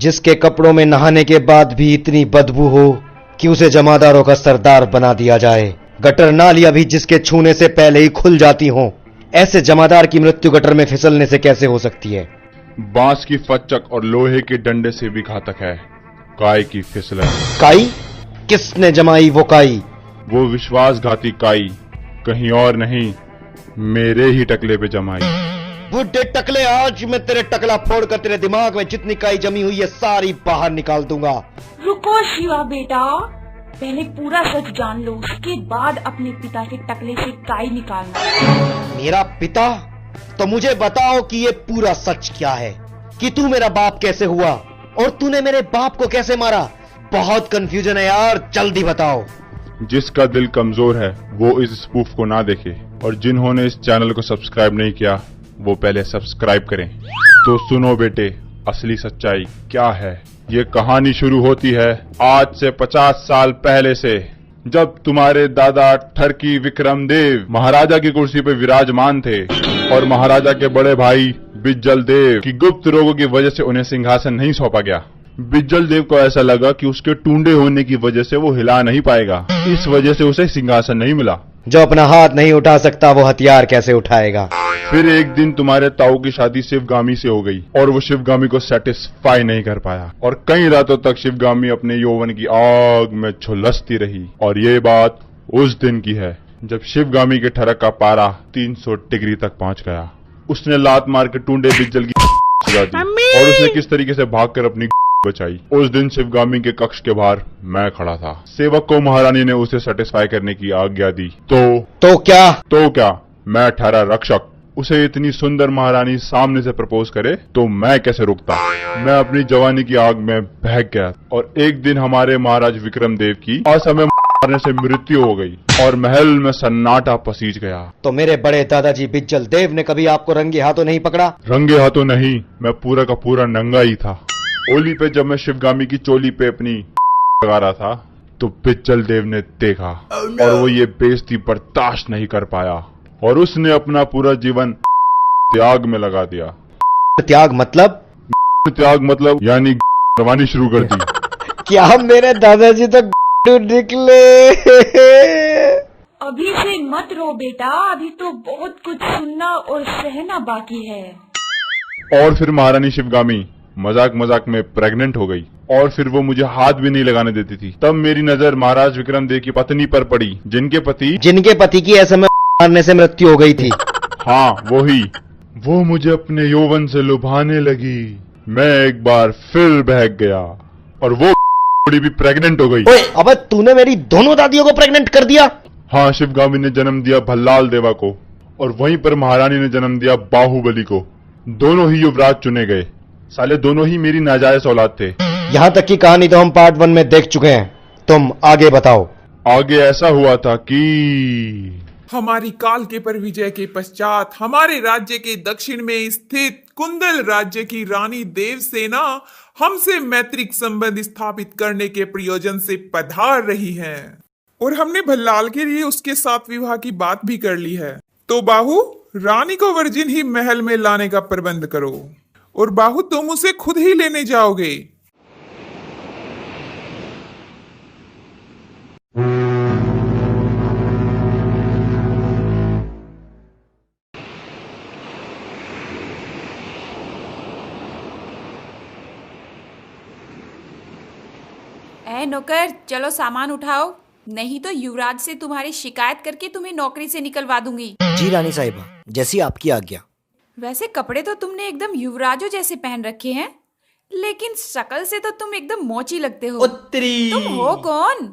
जिसके कपड़ों में नहाने के बाद भी इतनी बदबू हो कि उसे जमादारों का सरदार बना दिया जाए। गटर नालियां भी जिसके छूने से पहले ही खुल जाती हों। ऐसे जमादार की मृत्यु गटर में फिसलने से कैसे हो सकती है? बांस की फच्चक और लोहे के डंडे से भी घातक है काई की फिसलन। काई? किसने जमाई वो काई? वो विश्वासघाती काई कहीं और नहीं, मेरे ही टकले पे जमाई। बुड्ढे टकले, आज मैं तेरे टकला फोड़कर तेरे दिमाग में जितनी काई जमी हुई है सारी बाहर निकाल दूंगा। रुको शिवा बेटा, पहले पूरा सच जान लो, उसके बाद अपने पिता के टकले से काई निकालना। मेरा पिता? तो मुझे बताओ कि ये पूरा सच क्या है, कि तू मेरा बाप कैसे हुआ और तूने मेरे बाप को कैसे मारा। बहुत कंफ्यूजन है यार, जल्दी बताओ। जिसका दिल कमजोर है वो इस स्पूफ को ना देखे, और जिन्होंने इस चैनल को सब्सक्राइब नहीं किया वो पहले सब्सक्राइब करें। तो सुनो बेटे, असली सच्चाई क्या है। ये कहानी शुरू होती है आज से 50 साल पहले से, जब तुम्हारे दादा ठरकी विक्रमदेव महाराजा की कुर्सी पर विराजमान थे और महाराजा के बड़े भाई बिज्जल देव की गुप्त रोगों की वजह से उन्हें सिंहासन नहीं सौंपा गया। बिज्जल देव को ऐसा लगा कि उसके टूंडे होने की वजह से वो हिला नहीं पाएगा, इस वजह से उसे सिंहासन नहीं मिला। जो अपना हाथ नहीं उठा सकता वो हथियार कैसे उठाएगा? फिर एक दिन तुम्हारे ताऊ की शादी शिवगामी से हो गई और वो शिवगामी को सेटिस्फाई नहीं कर पाया और कई रातों तक शिवगामी अपने यौवन की आग में झुलसती रही। और ये बात उस दिन की है जब शिवगामी के ठरक का पारा 300 डिग्री तक पहुंच गया। उसने लात मार के टूंडे बिज्जल की सुझा दी और उसने किस तरीके से भागकर अपनी बचाई। उस दिन शिवगामी के कक्ष के बाहर मैं खड़ा था। सेवक को महारानी ने उसे सेटिस्फाई करने की आज्ञा दी। तो क्या मैं ठहरा रक्षक। उसे इतनी सुंदर महारानी सामने से प्रपोज करे तो मैं कैसे रुकता। मैं अपनी जवानी की आग में बहक गया और एक दिन हमारे महाराज विक्रमदेव की असमय मारने से मृत्यु हो गई और महल में सन्नाटा पसीज गया। तो मेरे बड़े दादाजी बिज्जल देव ने कभी आपको रंगे हाथों नहीं पकड़ा? रंगे हाथों नहीं, मैं पूरा का पूरा नंगा ही था। होली पे जब मैं शिवगामी की चोली पे अपनी लगा रहा था तो बिज्जल देव ने देखा और वो ये बेइज्जती बर्दाश्त नहीं कर पाया और उसने अपना पूरा जीवन त्याग में लगा दिया। त्याग मतलब? त्याग मतलब यानी रवानी शुरू कर दी। क्या मेरे दादाजी तो निकले? अभी से मत रो बेटा, अभी तो बहुत कुछ सुनना और सहना बाकी है। और फिर महारानी शिवगामी मजाक में प्रेग्नेंट हो गई और फिर वो मुझे हाथ भी नहीं लगाने देती थी। तब मेरी नजर महाराज विक्रमदेव की पत्नी पर पड़ी, जिनके पति की ऐसे में मारने से मृत्यु हो गई थी। हाँ वही। वो मुझे अपने यौवन से लुभाने लगी। मैं एक बार फिर बहक गया और वो बड़ी भी प्रेग्नेंट हो गई। ओए, अब तूने मेरी दोनों दादियों को प्रेग्नेंट कर दिया? हाँ, शिवगामी ने जन्म दिया भल्लाल देवा को और वहीं पर महारानी ने जन्म दिया बाहुबली को। दोनों ही युवराज चुने गए। साले दोनों ही मेरी नाजायज औलाद थे। यहाँ तक की कहानी तो हम पार्ट 1 में देख चुके हैं, तुम आगे बताओ। आगे ऐसा हुआ था कि हमारी काल के पर विजय के पश्चात हमारे राज्य के दक्षिण में स्थित कुंदल राज्य की रानी देवसेना हमसे मैत्रिक संबंध स्थापित करने के प्रयोजन से पधार रही है और हमने भल्लाल के लिए उसके साथ विवाह की बात भी कर ली है। तो बाहु, रानी को वर्जिन ही महल में लाने का प्रबंध करो और बाहु तुम उसे खुद ही लेने जाओगे। ए नौकर, चलो सामान उठाओ, नहीं तो युवराज से तुम्हारी शिकायत करके तुम्हें नौकरी से निकलवा दूंगी। जी रानी साहिबा, जैसी आपकी आज्ञा। वैसे कपड़े तो तुमने एकदम युवराजों जैसे पहन रखे हैं, लेकिन शक्ल से तो तुम एकदम मोची लगते हो। तुम हो कौन?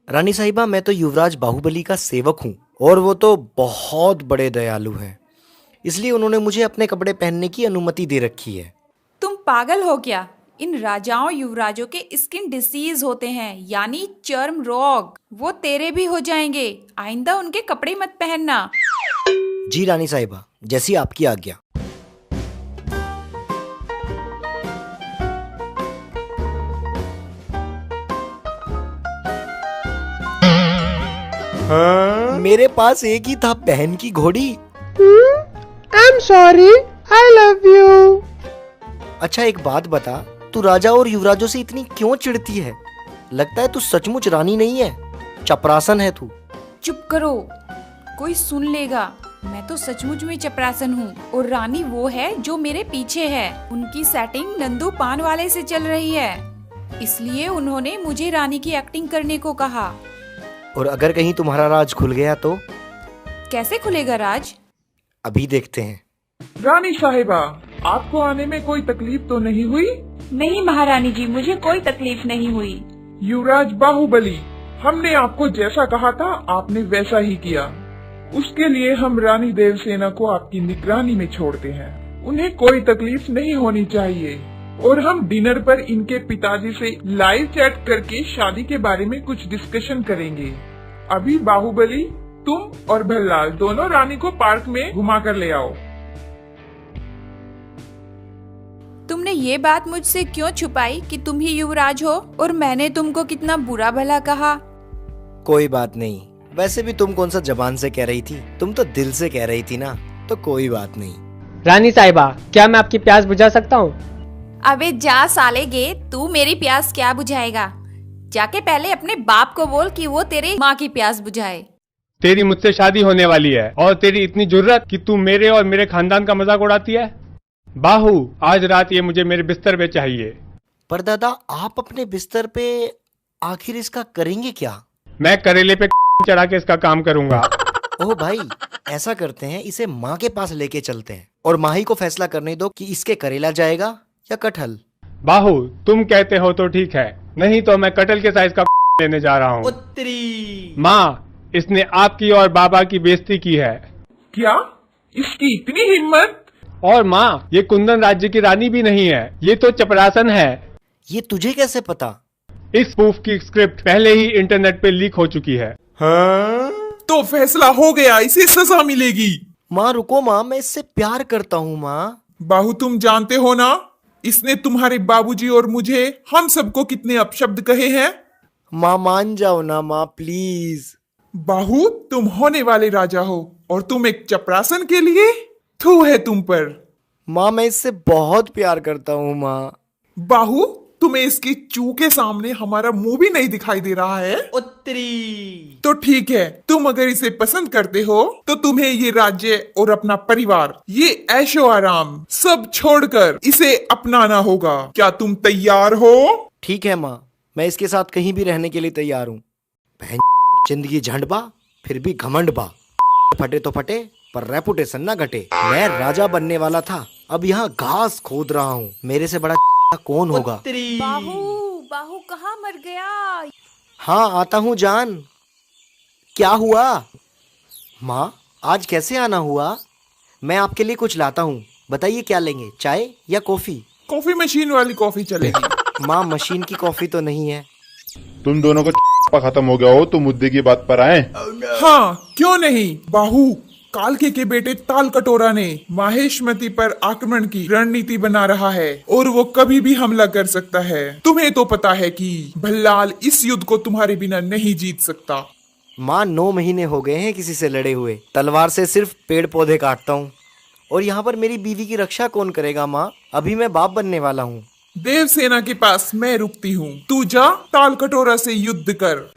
रानी साहिबा, मैं तो युवराज बाहुबली का सेवक हूँ और वो तो बहुत बड़े दयालु हैं, इसलिए उन्होंने मुझे अपने कपड़े पहनने की अनुमति दे रखी है। तुम पागल हो क्या? इन राजाओं युवराजों के स्किन डिसीज होते हैं, यानी चर्म रोग। वो तेरे भी हो जाएंगे, आइंदा उनके कपड़े मत पहनना। जी रानी साहिबा, जैसी आपकी आज्ञा। मेरे पास एक ही था बहन की घोड़ी। I am sorry, I love you. अच्छा एक बात बता, तू राजा और युवराजों से इतनी क्यों चिढ़ती है? लगता है तू सचमुच रानी नहीं है, चपरासन है तू। चुप करो, कोई सुन लेगा। मैं तो सचमुच में चपरासन हूँ और रानी वो है जो मेरे पीछे है। उनकी सेटिंग नंदू पान वाले से चल रही है, इसलिए उन्होंने मुझे रानी की एक्टिंग करने को कहा। और अगर कहीं तुम्हारा राज खुल गया तो? कैसे खुलेगा राज? अभी देखते हैं। रानी साहिबा, आपको आने में कोई तकलीफ तो नहीं हुई? नहीं महारानी जी, मुझे कोई तकलीफ नहीं हुई। युवराज बाहुबली, हमने आपको जैसा कहा था आपने वैसा ही किया। उसके लिए हम रानी देवसेना को आपकी निगरानी में छोड़ते हैं। उन्हें कोई तकलीफ नहीं होनी चाहिए और हम डिनर पर इनके पिताजी से लाइव चैट करके शादी के बारे में कुछ डिस्कशन करेंगे। अभी बाहुबली, तुम और भल्लाल दोनों रानी को पार्क में घुमा कर ले आओ। तुमने ये बात मुझसे क्यों छुपाई कि तुम ही युवराज हो और मैंने तुमको कितना बुरा भला कहा? कोई बात नहीं, वैसे भी तुम कौन सा जबान से कह रही थी, तुम तो दिल से कह रही थी ना, तो कोई बात नहीं। रानी साहिबा, क्या मैं आपकी प्यास बुझा सकता हूँ? अबे जा साले गे, तू मेरी प्यास क्या बुझाएगा? जाके पहले अपने बाप को बोल कि वो तेरी माँ की प्यास बुझाए। तेरी मुझसे शादी होने वाली है और तेरी इतनी जुर्रत कि तू मेरे और मेरे खानदान का मजाक उड़ाती है। बाहू, आज रात ये मुझे मेरे बिस्तर पे चाहिए। पर दादा, आप अपने बिस्तर पे आखिर इसका करेंगे क्या? मैं करेले पे चढ़ा के इसका काम करूंगा। ओह भाई, ऐसा करते हैं, इसे माँ के पास लेके चलते हैं और माँ ही को फैसला करने दो कि इसके करेला जाएगा या कटहल। बाहू, तुम कहते हो तो ठीक है, नहीं तो मैं कटहल के साइज का लेने जा रहा हूँ। माँ, इसने आपकी और बाबा की बेइज्जती की है। क्या? इसकी इतनी हिम्मत? और माँ, ये कुंदन राज्य की रानी भी नहीं है, ये तो चपरासन है। ये तुझे कैसे पता? इस प्रूफ की स्क्रिप्ट पहले ही इंटरनेट पे लीक हो चुकी है। तो फैसला हो गया, इसे सजा मिलेगी। माँ रुको माँ, मैं इससे प्यार करता हूँ माँ। बाहू, तुम जानते हो ना, इसने तुम्हारे बाबूजी और मुझे, हम सबको कितने अपशब्द कहे हैं। माँ मान जाओ ना माँ, प्लीज। बाहू, तुम होने वाले राजा हो और तुम एक चपरासन के लिए? थू है तुम पर। माँ मैं इससे बहुत प्यार करता हूँ माँ। बाहू, तुम्हें इसकी चू के सामने हमारा मुंह भी नहीं दिखाई दे रहा है? उत्तरी। तो ठीक है, तुम अगर इसे पसंद करते हो तो तुम्हें ये राज्य और अपना परिवार, ये ऐशो आराम सब छोड़कर इसे अपनाना होगा। क्या तुम तैयार हो? ठीक है माँ, मैं इसके साथ कहीं भी रहने के लिए तैयार हूँ। जिंदगी झंड बा, फिर भी घमंड बा। फटे तो फटे, पर रेपुटेशन ना घटे। मैं राजा बनने वाला था, अब यहाँ घास खोद रहा हूँ। मेरे से बड़ा कौन होगा? बाहू, बाहू कहाँ मर गया? हाँ आता हूँ जान। क्या हुआ माँ, आज कैसे आना हुआ? मैं आपके लिए कुछ लाता हूँ, बताइए क्या लेंगे, चाय या कॉफी? कॉफी मशीन वाली कॉफी चलेगी। माँ मशीन की कॉफी तो नहीं है। तुम दोनों को खत्म हो गया हो तो मुद्दे की बात पर आए। हाँ, क्यों नहीं। बाहू, कालके के बेटे ताल कटोरा ने माहेशमती पर आक्रमण की रणनीति बना रहा है और वो कभी भी हमला कर सकता है। तुम्हें तो पता है कि भल्लाल इस युद्ध को तुम्हारे बिना नहीं जीत सकता। माँ 9 महीने हो गए हैं किसी से लड़े हुए, तलवार से सिर्फ पेड़ पौधे काटता हूँ। और यहाँ पर मेरी बीवी की रक्षा कौन करेगा माँ? अभी मैं बाप बनने वाला हूँ। देवसेना के पास मैं रुकती हूँ, तू जा ताल कटोरा से युद्ध कर।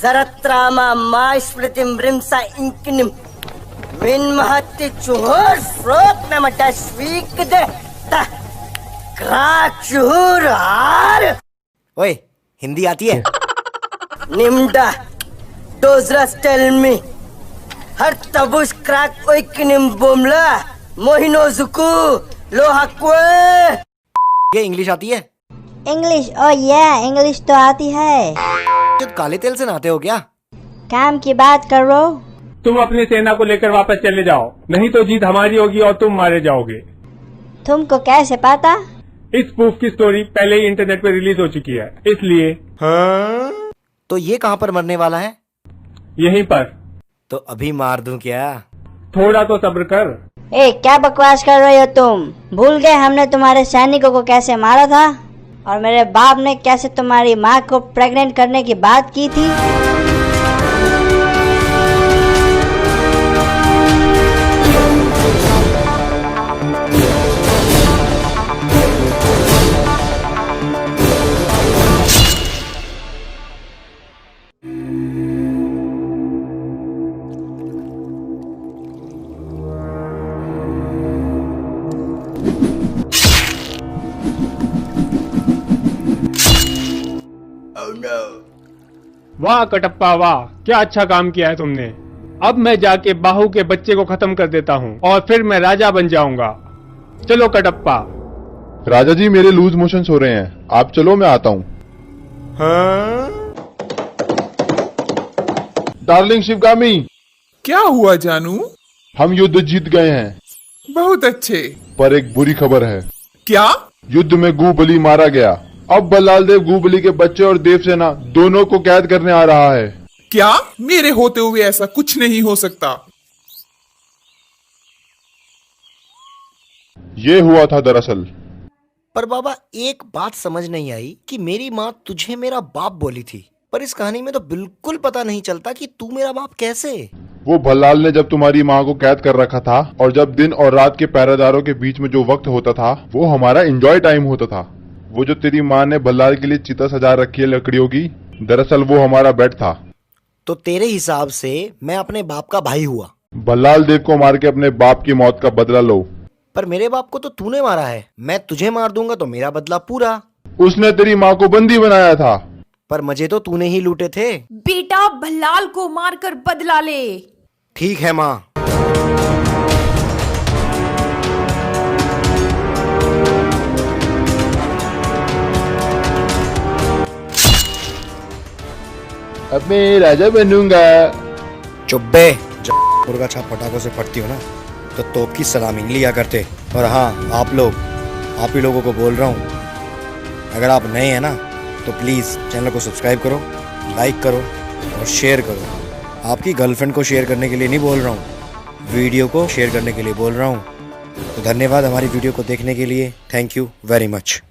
Zaratrama mai spritim rimsa inkinim Min mahati chuhur frok na matashvik de ta Krak chuhur har ओए, हिंदी आती है? Nimda Dozras tell me Har tabush krak oikinim bomla Mohino zuku lohakwe ये इंग्लिश आती है? इंग्लिश? ओ ये इंग्लिश तो आती है। तो काले तेल से नहाते हो क्या? काम की बात करो। तुम अपनी सेना को लेकर वापस चले जाओ, नहीं तो जीत हमारी होगी और तुम मारे जाओगे। तुमको कैसे पता? इस प्रूफ की स्टोरी पहले ही इंटरनेट पे रिलीज हो चुकी है, इसलिए। तो ये कहाँ पर मरने वाला है? यहीं पर। तो अभी मार दूं क्या? थोड़ा तो सब्र कर। ए क्या बकवास कर रहे हो तुम? भूल गए हमने तुम्हारे सैनिकों को कैसे मारा था और मेरे बाप ने कैसे तुम्हारी माँ को प्रेग्नेंट करने की बात की थी? वाह कटप्पा वाह, क्या अच्छा काम किया है तुमने। अब मैं जाके बाहू के बच्चे को खत्म कर देता हूँ और फिर मैं राजा बन जाऊंगा। चलो कटप्पा। राजा जी मेरे लूज मोशंस हो रहे हैं, आप चलो मैं आता हूँ। डार्लिंग शिवगामी, क्या हुआ जानू? हम युद्ध जीत गए हैं, बहुत अच्छे। पर एक बुरी खबर है। क्या? युद्ध में गूबली मारा गया। अब बल्लाल देव गूबली के बच्चे और देवसेना दोनों को कैद करने आ रहा है। क्या? मेरे होते हुए ऐसा कुछ नहीं हो सकता। ये हुआ था दरअसल। पर बाबा एक बात समझ नहीं आई कि मेरी माँ तुझे मेरा बाप बोली थी, पर इस कहानी में तो बिल्कुल पता नहीं चलता कि तू मेरा बाप कैसे। वो भल्लाल ने जब तुम्हारी माँ को कैद कर रखा था और जब दिन और रात के पहरेदारों के बीच में जो वक्त होता था वो हमारा एंजॉय टाइम होता था। वो जो तेरी माँ ने भल्लाल के लिए चिता सजा रखी है लकड़ियों की, दरअसल वो हमारा बेड था। तो तेरे हिसाब से मैं अपने बाप का भाई हुआ। भल्लाल देव को मार के अपने बाप की मौत का बदला लो। पर मेरे बाप को तो तूने मारा है, मैं तुझे मार दूंगा तो मेरा बदला पूरा। उसने तेरी माँ को बंदी बनाया था। पर मजे तो तूने ही लूटे थे। बेटा भल्लाल को मारकर बदला ले। ठीक है माँ। अब मैं राजा बनूंगा। चुब्बे, जब मुर्गा छाप पटाखों से फटती हो ना तो तोप की सलामी लिया करते। और हाँ आप लोग, आप ही लोगों को बोल रहा हूँ, अगर आप नए हैं ना तो प्लीज़ चैनल को सब्सक्राइब करो, लाइक करो और शेयर करो। आपकी गर्लफ्रेंड को शेयर करने के लिए नहीं बोल रहा हूँ, वीडियो को शेयर करने के लिए बोल रहा हूँ। तो धन्यवाद हमारी वीडियो को देखने के लिए। Thank you very much.